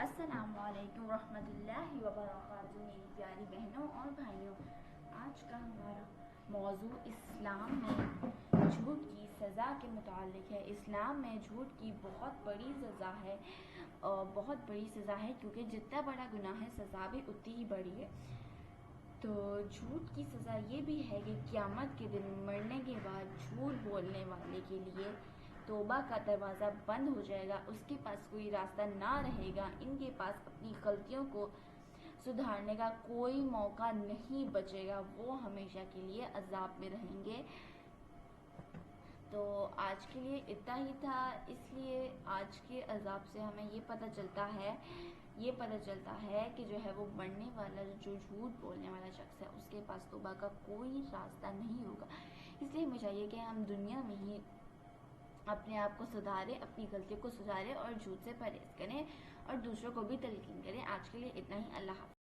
السلام علیکم ورحمۃ اللہ وبرکاتہ میری پیاری بہنوں اور بھائیوں، آج کا ہمارا موضوع اسلام میں جھوٹ کی سزا کے متعلق ہے۔ اسلام میں جھوٹ کی بہت بڑی سزا ہے، کیونکہ جتنا بڑا گناہ ہے سزا بھی اتنی ہی بڑی ہے۔ تو جھوٹ کی سزا یہ بھی ہے کہ قیامت کے دن مرنے کے بعد جھوٹ بولنے والے کے لیے توبہ کا دروازہ بند ہو جائے گا، اس کے پاس کوئی راستہ نہ رہے گا، ان کے پاس اپنی غلطیوں کو سدھارنے کا کوئی موقع نہیں بچے گا، وہ ہمیشہ کے لیے عذاب میں رہیں گے۔ تو آج کے لیے اتنا ہی تھا، اس لیے آج کے عذاب سے ہمیں یہ پتہ چلتا ہے کہ جو ہے وہ مرنے والا جو جھوٹ بولنے والا شخص ہے اس کے پاس توبہ کا کوئی راستہ نہیں ہوگا۔ اس لیے ہمیں چاہیے کہ ہم دنیا میں ہی اپنے آپ کو سدھاریں، اپنی غلطیوں کو سدھاریں اور جھوٹ سے پرہیز کریں اور دوسروں کو بھی تلقین کریں۔ آج کے لیے اتنا ہی، اللہ حافظ۔